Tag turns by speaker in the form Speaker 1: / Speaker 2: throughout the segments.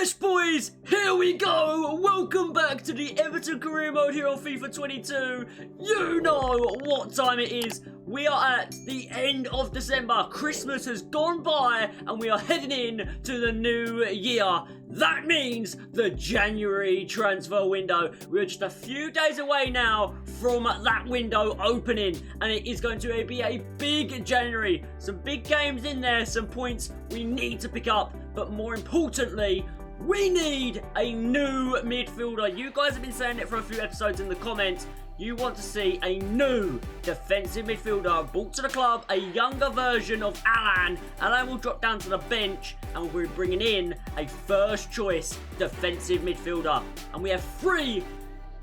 Speaker 1: Yes, boys, here we go. Welcome back to the Everton career mode here on FIFA 22. You know what time it is. We are at the end of December. Christmas has gone by and we are heading in to the new year. That means the January transfer window. We're just a few days away now from that window opening, and it is going to be a big January. Some big games in there, some points we need to pick up, but more importantly, we need a new midfielder. You guys have been saying it for a few episodes in the comments. You want to see a new defensive midfielder brought to the club, a younger version of Alan. Alan will drop down to the bench and we're bringing in a first choice defensive midfielder. And we have three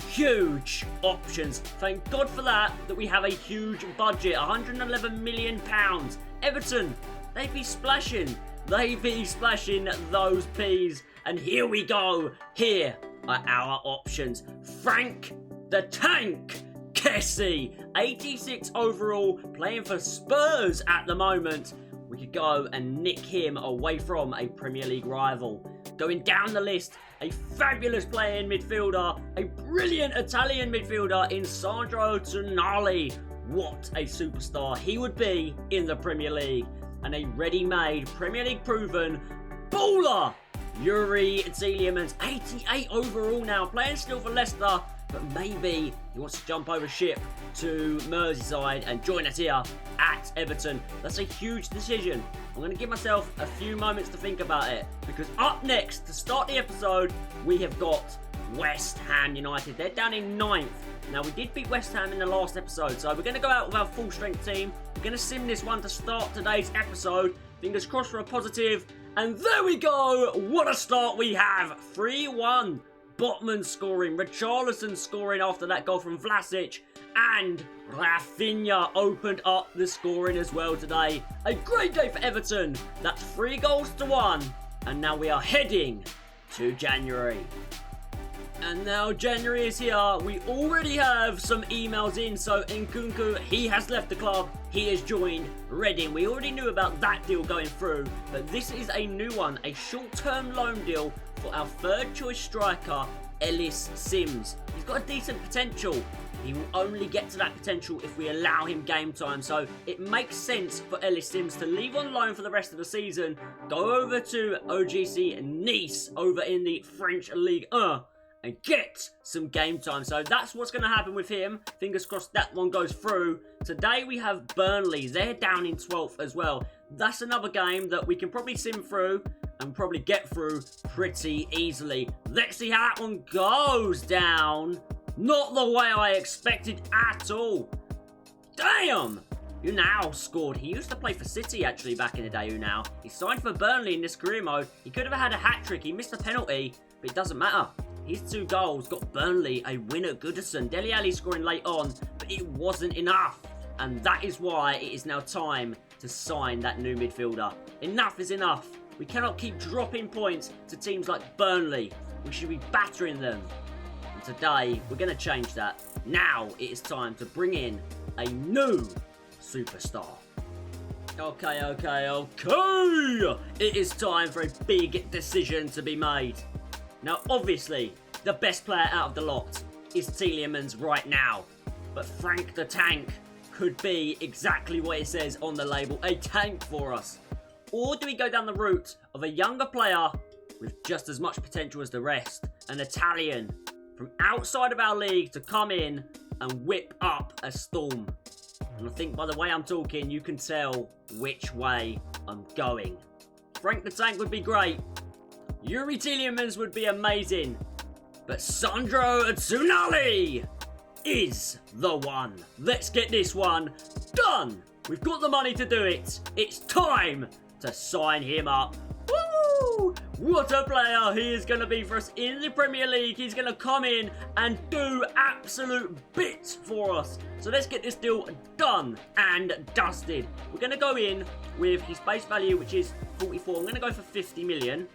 Speaker 1: huge options. Thank God for that we have a huge budget, £111 million. Everton, they be splashing those peas. And here we go. Here are our options. Frank the Tank Kessie, 86 overall, playing for Spurs at the moment. We could go and nick him away from a Premier League rival. Going down the list, a fabulous playing midfielder, a brilliant Italian midfielder in Sandro Tonali. What a superstar he would be in the Premier League. And a ready-made, Premier League proven baller, Yuri Tielemans, 88 overall now, playing still for Leicester, but maybe he wants to jump over ship to Merseyside and join us here at Everton. That's a huge decision. I'm going to give myself a few moments to think about it, because up next, to start the episode, we have got West Ham United. They're down in 9th. Now, we did beat West Ham in the last episode, so we're going to go out with our full-strength team. We're going to sim this one to start today's episode. Fingers crossed for a positive. And there we go. What a start we have. 3-1. Botman scoring. Richarlison scoring after that goal from Vlasic. And Rafinha opened up the scoring as well today. A great day for Everton. That's 3-1. And now we are heading to January. And now January is here. We already have some emails in. So Nkunku, he has left the club. He has joined Reading. We already knew about that deal going through. But this is a new one. A short-term loan deal for our third choice striker, Ellis Sims. He's got a decent potential. He will only get to that potential if we allow him game time. So it makes sense for Ellis Sims to leave on loan for the rest of the season. Go over to OGC Nice over in the French League 1. And get some game time. So that's what's going to happen with him. Fingers crossed that one goes through. Today we have Burnley. They're down in 12th as well. That's another game that we can probably sim through and probably get through pretty easily. Let's see how that one goes down. Not the way I expected at all. Damn! Unal scored. He used to play for City actually back in the day, Unal. He signed for Burnley in this career mode. He could have had a hat-trick. He missed a penalty, but it doesn't matter. His 2 goals got Burnley a win at Goodison. Dele Alli scoring late on, but it wasn't enough. And that is why it is now time to sign that new midfielder. Enough is enough. We cannot keep dropping points to teams like Burnley. We should be battering them. And today, we're going to change that. Now it is time to bring in a new superstar. Okay. It is time for a big decision to be made. Now, obviously, the best player out of the lot is Tielemans right now. But Frank the Tank could be exactly what it says on the label, a tank for us. Or do we go down the route of a younger player with just as much potential as the rest, an Italian from outside of our league to come in and whip up a storm? And I think by the way I'm talking, you can tell which way I'm going. Frank the Tank would be great. Yuri Tielemans would be amazing. But Sandro Tonali is the one. Let's get this one done. We've got the money to do it. It's time to sign him up. Woo! What a player he is going to be for us in the Premier League. He's going to come in and do absolute bits for us. So let's get this deal done and dusted. We're going to go in with his base value, which is 44. I'm going to go for 50 million.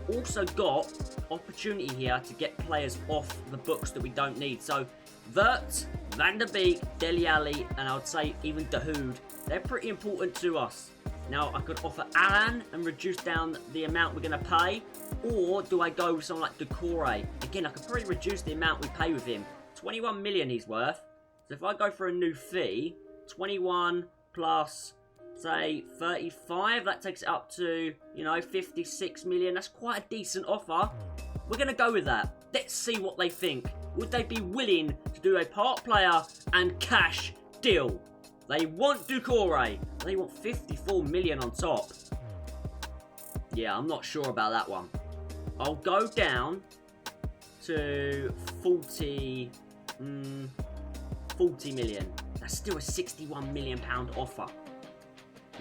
Speaker 1: We've also got opportunity here to get players off the books that we don't need. So Vert, Van der Beek, Dele Alli, and I would say even Dahoud, they're pretty important to us. Now, I could offer Alan and reduce down the amount we're going to pay, Or do I go with someone like Decore? Again, I could probably reduce the amount we pay with him. 21 million he's worth. So if I go for a new fee, 21 plus, say, 35, that takes it up to, 56 million. That's quite a decent offer. We're going to go with that. Let's see what they think. Would they be willing to do a part player and cash deal? They want Decore. They want 54 million on top. Yeah, I'm not sure about that one. I'll go down to 40 million. That's still a 61 million pound offer.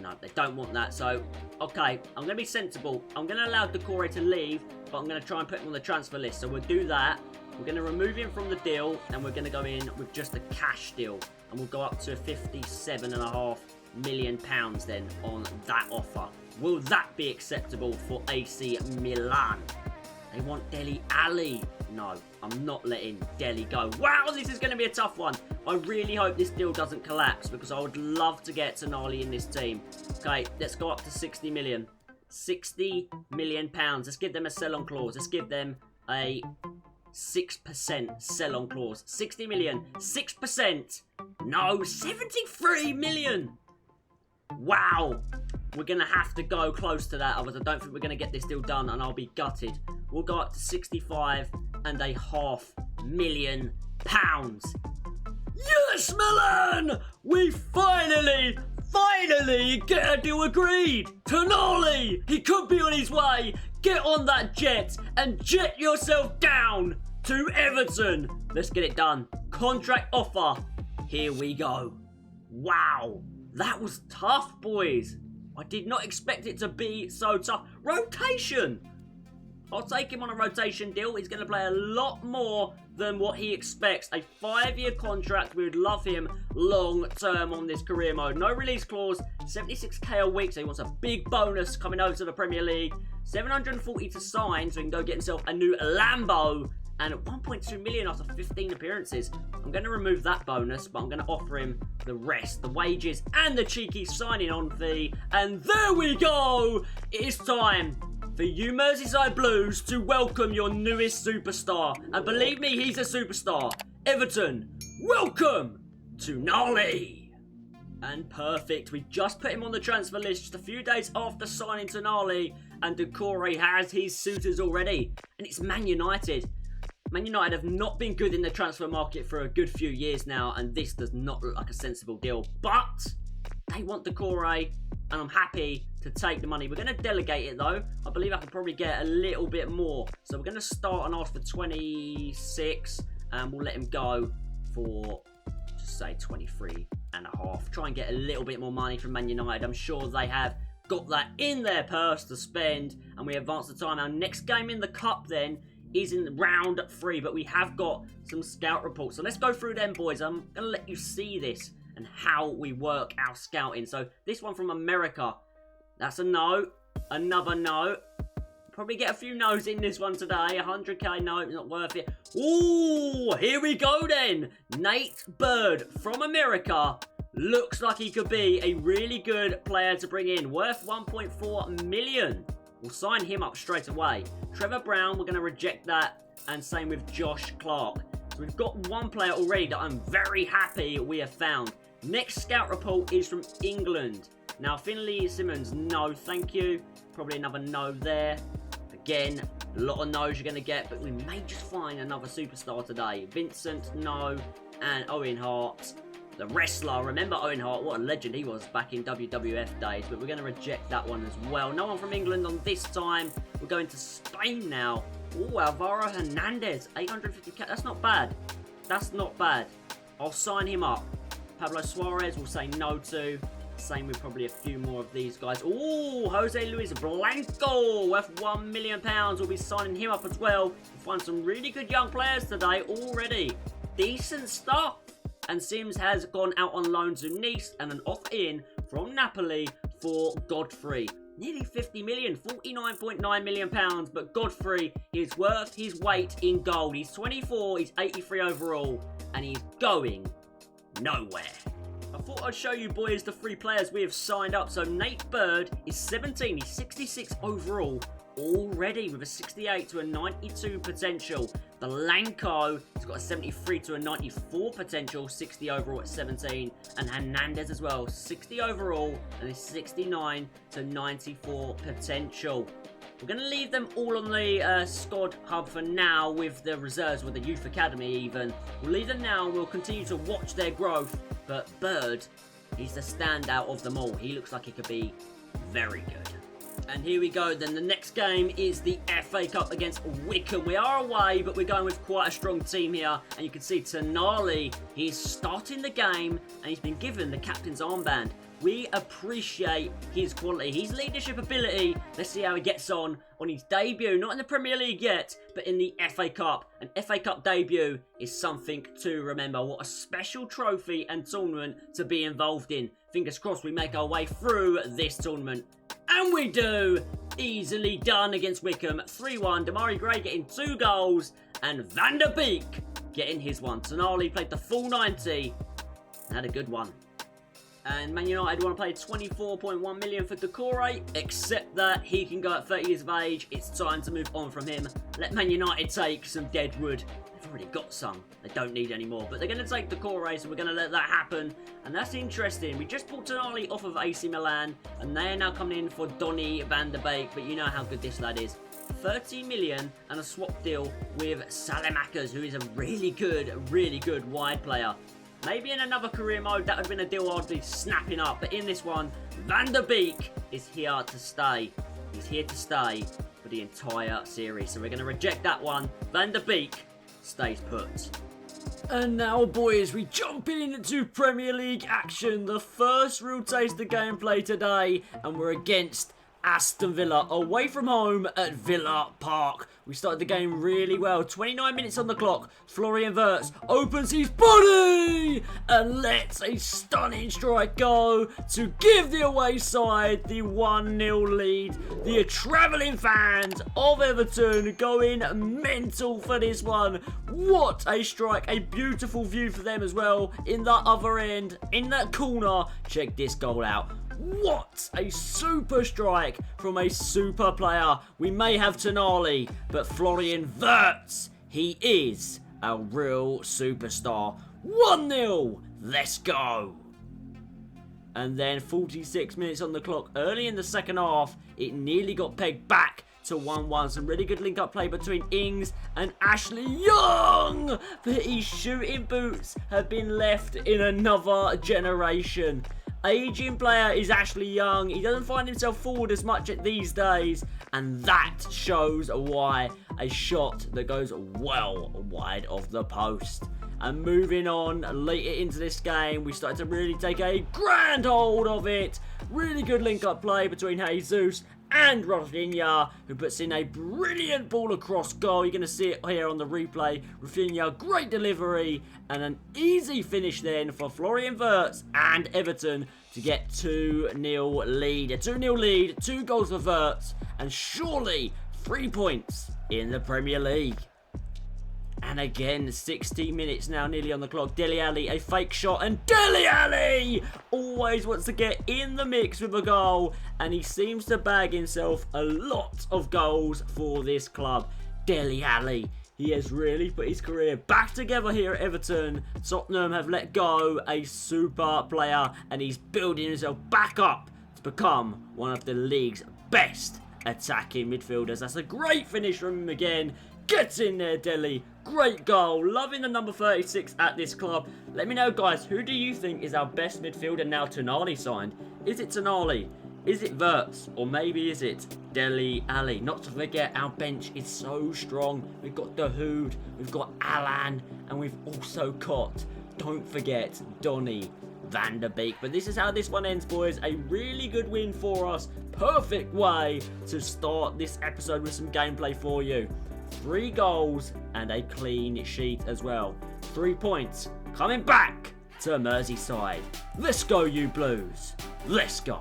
Speaker 1: No, they don't want that. So, okay, I'm going to be sensible. I'm going to allow Decore to leave, but I'm going to try and put him on the transfer list. So we'll do that. We're going to remove him from the deal, and we're going to go in with just a cash deal. And we'll go up to 57.5 million pounds then on that offer. Will that be acceptable for AC Milan? They want Dele Alli. No, I'm not letting Dele go. Wow, this is going to be a tough one. I really hope this deal doesn't collapse because I would love to get Tonali in this team. Okay, let's go up to 60 million. 60 million pounds. Let's give them a sell-on clause. Let's give them a 6% sell-on clause. 60 million. 6%. No, 73 million. Wow. We're going to have to go close to that. Otherwise, I don't think we're going to get this deal done, and I'll be gutted. We'll go up to 65.5 million pounds. Yes, Milan! We finally get a deal agreed. Tonali, he could be on his way. Get on that jet and jet yourself down to Everton. Let's get it done. Contract offer. Here we go. Wow, that was tough, boys. I did not expect it to be so tough. Rotation. I'll take him on a rotation deal. He's going to play a lot more than what he expects. A 5-year contract. We would love him long term on this career mode. No release clause. 76k a week. So he wants a big bonus coming over to the Premier League. 740 to sign. So he can go get himself a new Lambo. And 1.2 million after 15 appearances. I'm going to remove that bonus, but I'm going to offer him the rest, the wages, and the cheeky signing on fee. And there we go! It's time for you Merseyside Blues to welcome your newest superstar. And believe me, he's a superstar. Everton, welcome Tonali. And perfect. We just put him on the transfer list just a few days after signing Tonali. And Decore has his suitors already. And it's Man United. Man United have not been good in the transfer market for a good few years now, and this does not look like a sensible deal. But they want Decore, and I'm happy to take the money. We're going to delegate it, though. I believe I can probably get a little bit more. So we're going to start and ask for 26, and we'll let him go for, just say, 23.5. Try and get a little bit more money from Man United. I'm sure they have got that in their purse to spend, and we advance the time. Our next game in the Cup, then, is in round 3, but we have got some scout reports. So let's go through them, boys. I'm going to let you see this and how we work our scouting. So this one from America, that's a no. Another no. Probably get a few no's in this one today. 100k, no, not worth it. Ooh, here we go then. Nate Bird from America. Looks like he could be a really good player to bring in. Worth 1.4 million. We'll sign him up straight away. Trevor Brown, we're going to reject that. And same with Josh Clark. So we've got one player already that I'm very happy we have found. Next scout report is from England. Now, Finley Simmons, no, thank you. Probably another no there. Again, a lot of no's you're going to get, but we may just find another superstar today. Vincent, no. And Owen Hart. The wrestler, remember Owen Hart, what a legend he was back in WWF days, but we're going to reject that one as well. No one from England on this time. We're going to Spain now. Oh, Alvaro Hernandez, 850k, that's not bad. That's not bad. I'll sign him up. Pablo Suarez will say no to. Same with probably a few more of these guys. Oh, Jose Luis Blanco, worth £1 million. We'll be signing him up as well. We'll find some really good young players today already. Decent stuff. And Sims has gone out on loan to Nice and an offer in from Napoli for Godfrey. Nearly 50 million, 49.9 million pounds. But Godfrey is worth his weight in gold. He's 24, he's 83 overall, and he's going nowhere. I thought I'd show you boys the 3 players we have signed up. So Nate Bird is 17, he's 66 overall. already with a 68 to a 92 potential. Blanco has got a 73 to a 94 potential, 60 overall at 17. And Hernandez as well, 60 overall and a 69 to 94 potential. We're going to leave them all on the squad hub for now with the reserves, with the youth academy even. We'll leave them now and we'll continue to watch their growth. But Bird, he's the standout of them all. He looks like he could be very good. And here we go then. The next game is the FA Cup against Wycombe. We are away, but we're going with quite a strong team here. And you can see Tonali, he's starting the game and he's been given the captain's armband. We appreciate his quality, his leadership ability. Let's see how he gets on his debut. Not in the Premier League yet, but in the FA Cup. An FA Cup debut is something to remember. What a special trophy and tournament to be involved in. Fingers crossed we make our way through this tournament. And we do! Easily done against Wycombe. 3-1. Damari Gray getting 2 goals. And Van der Beek getting his one. Tonali played the full 90. Had a good one. And Man United want to pay 24.1 million for Decore. Except that he can go at 30 years of age. It's time to move on from him. Let Man United take some dead wood. They've already got some. They don't need any more. But they're going to take Decore, so we're going to let that happen. And that's interesting. We just bought Tonali off of AC Milan. And they are now coming in for Donny van der Beek. But you know how good this lad is. 30 million and a swap deal with Salamakers, who is a really good wide player. Maybe in another career mode, that would have been a deal I'd be snapping up. But in this one, Van der Beek is here to stay. He's here to stay for the entire series. So we're going to reject that one. Van der Beek stays put. And now, boys, we jump into Premier League action. The first real taste of gameplay today. And we're against Aston Villa, away from home at Villa Park. We started the game really well. 29 minutes on the clock. Florian Wirtz opens his body and lets a stunning strike go to give the away side the 1-0 lead. The travelling fans of Everton going mental for this one. What a strike. A beautiful view for them as well. In that other end, in that corner. Check this goal out. What a super strike from a super player. We may have Tonali, but Florian Wirtz, he is a real superstar. 1-0, let's go. And then 46 minutes on the clock. Early in the second half, it nearly got pegged back to 1-1. Some really good link-up play between Ings and Ashley Young. But his shooting boots have been left in another generation. Aging player is Ashley Young. He doesn't find himself forward as much at these days. And that shows why. A shot that goes well wide of the post. And moving on later into this game, we started to really take a grand hold of it. Really good link-up play between Jesus and Rafinha, who puts in a brilliant ball across goal. You're going to see it here on the replay. Rafinha, great delivery, and an easy finish then for Florian Wirtz and Everton to get 2-0 lead. A 2-0 lead, 2 goals for Wirtz, and surely 3 points in the Premier League. And again, 60 minutes now, nearly on the clock. Dele Alli, a fake shot, and Dele Alli always wants to get in the mix with a goal, and he seems to bag himself a lot of goals for this club. Dele Alli, he has really put his career back together here at Everton. Tottenham have let go a super player, and he's building himself back up to become one of the league's best attacking midfielders. That's a great finish from him again. Gets in there, Dele. Great goal. Loving the number 36 at this club. Let me know, guys, who do you think is our best midfielder now Tonali signed? Is it Tonali? Is it Wirtz? Or maybe is it Dele Alli? Not to forget, our bench is so strong. We've got Dahoud, we've got Alan, and we've also got, don't forget, Donny van der Beek. But this is how this one ends, boys. A really good win for us. Perfect way to start this episode with some gameplay for you. 3 goals and a clean sheet as well. 3 points coming back to Merseyside. Let's go, you Blues. Let's go.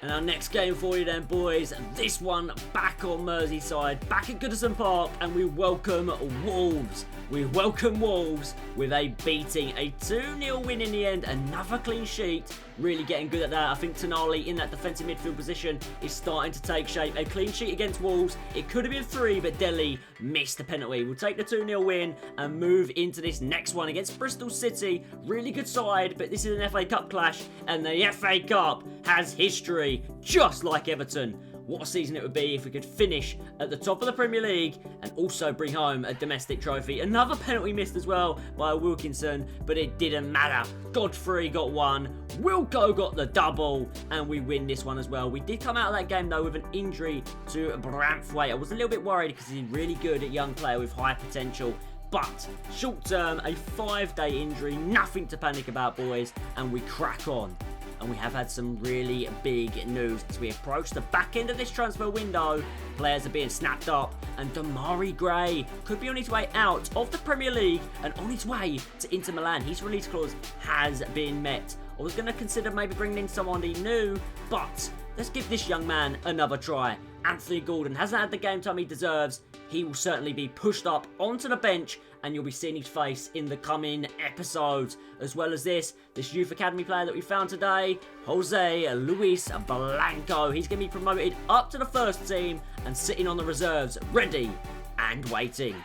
Speaker 1: And our next game for you then, boys. This one back on Merseyside, back at Goodison Park, and we welcome Wolves. we welcome Wolves with a beating, a 2-0 win in the end, another clean sheet. Really getting good at that. I think Tonali in that defensive midfield position is starting to take shape. A clean sheet against Wolves. It could have been 3, but Dele missed the penalty. We'll take the 2-0 win and move into this next one against Bristol City. Really good side, but this is an FA Cup clash, and the FA Cup has history, just like Everton. What a season it would be if we could finish at the top of the Premier League and also bring home a domestic trophy. Another penalty missed as well by Wilkinson, but it didn't matter. Godfrey got one, Wilco got the double, and we win this one as well. We did come out of that game though with an injury to Branthwaite. I was a little bit worried because he's really good at young player with high potential. But short term, a 5-day injury, nothing to panic about, boys, and we crack on. And we have had some really big news as we approach the back end of this transfer window. Players are being snapped up, and Demarai Gray could be on his way out of the Premier League and on his way to Inter Milan. His release clause has been met. I was going to consider maybe bringing in someone new, but let's give this young man another try. Anthony Gordon hasn't had the game time he deserves. He will certainly be pushed up onto the bench, and you'll be seeing his face in the coming episodes. As well as this youth academy player that we found today, Jose Luis Blanco. He's going to be promoted up to the first team and sitting on the reserves, ready and waiting.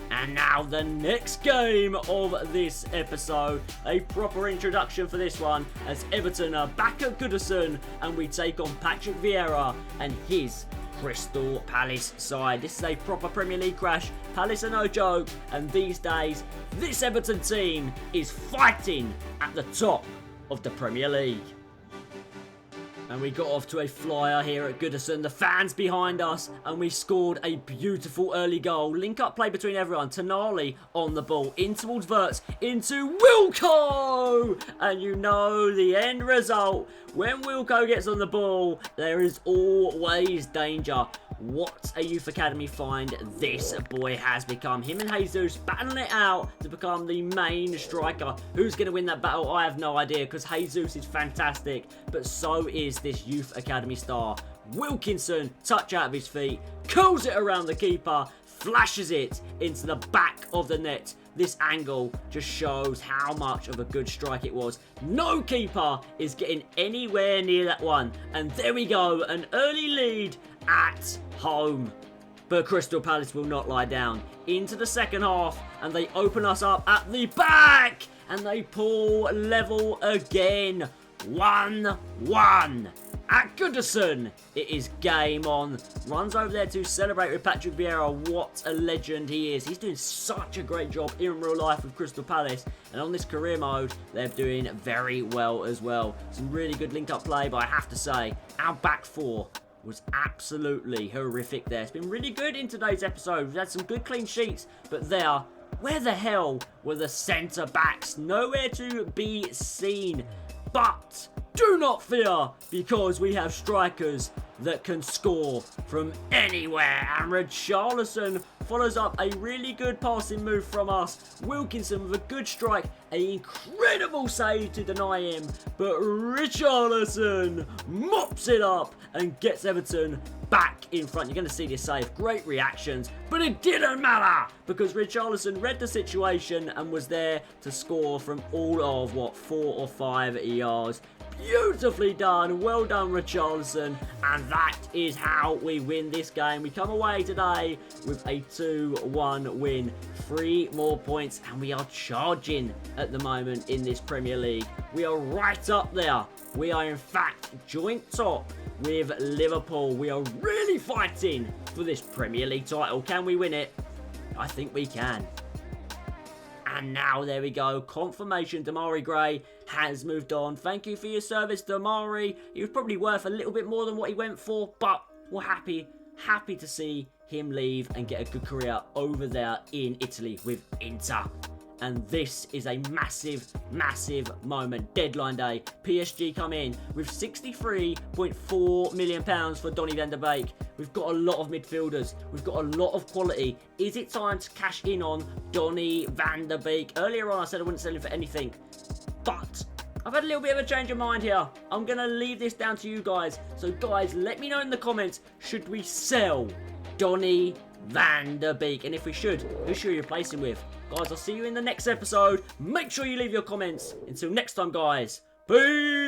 Speaker 1: And now the next game of this episode, a proper introduction for this one, as Everton are back at Goodison and we take on Patrick Vieira and his Crystal Palace side. This is a proper Premier League crash. Palace are no joke, and these days, this Everton team is fighting at the top of the Premier League. And we got off to a flyer here at Goodison. The fans behind us, and we scored a beautiful early goal. Link up play between everyone. Tonali on the ball, in towards Verts, into Wilco! And you know the end result. When Wilco gets on the ball, there is always danger. What a youth academy find this boy has become. Him and Jesus battling it out to become the main striker. Who's going to win that battle? I have no idea, because Jesus is fantastic, but so is this youth academy star. Wilkinson, touch out of his feet, curls it around the keeper, flashes it into the back of the net. This angle just shows how much of a good strike it was. No keeper is getting anywhere near that one. And there we go, an early lead at home. But Crystal Palace will not lie down. Into the second half, and they open us up at the back. And they pull level again. 1-1. At Goodison, it is game on. Runs over there to celebrate with Patrick Vieira. What a legend he is. He's doing such a great job in real life with Crystal Palace. And on this career mode, they're doing very well as well. Some really good link-up play, but I have to say, our back four was absolutely horrific there. It's been really good in today's episode. We've had some good clean sheets, but where the hell were the centre-backs? Nowhere to be seen. But do not fear, because we have strikers that can score from anywhere. And Richarlison follows up a really good passing move from us. Wilkinson with a good strike, an incredible save to deny him. But Richarlison mops it up and gets Everton back in front. You're going to see this save. Great reactions, but it didn't matter, because Richarlison read the situation and was there to score from all of, 4 or 5 yards. Beautifully done. Well done, Richarlison. And that is how we win this game. We come away today with a 2-1 win. 3 more points, and we are charging at the moment in this Premier League. We are right up there. We are, in fact, joint top with Liverpool. We are really fighting for this Premier League title. Can we win it? I think we can. And now, there we go. Confirmation, Demarai Gray has moved on. Thank you for your service, Demarai. He was probably worth a little bit more than what he went for, but we're happy to see him leave and get a good career over there in Italy with Inter. And this is a massive, massive moment. Deadline day. PSG come in with £63.4 million for Donny van de Beek. We've got a lot of midfielders. We've got a lot of quality. Is it time to cash in on Donny van de Beek? Earlier on, I said I wouldn't sell him for anything, but I've had a little bit of a change of mind here. I'm going to leave this down to you guys. So guys, let me know in the comments, should we sell Donny van der Beek. And if we should, who should we replace him with? Guys, I'll see you in the next episode. Make sure you leave your comments. Until next time, guys. Peace!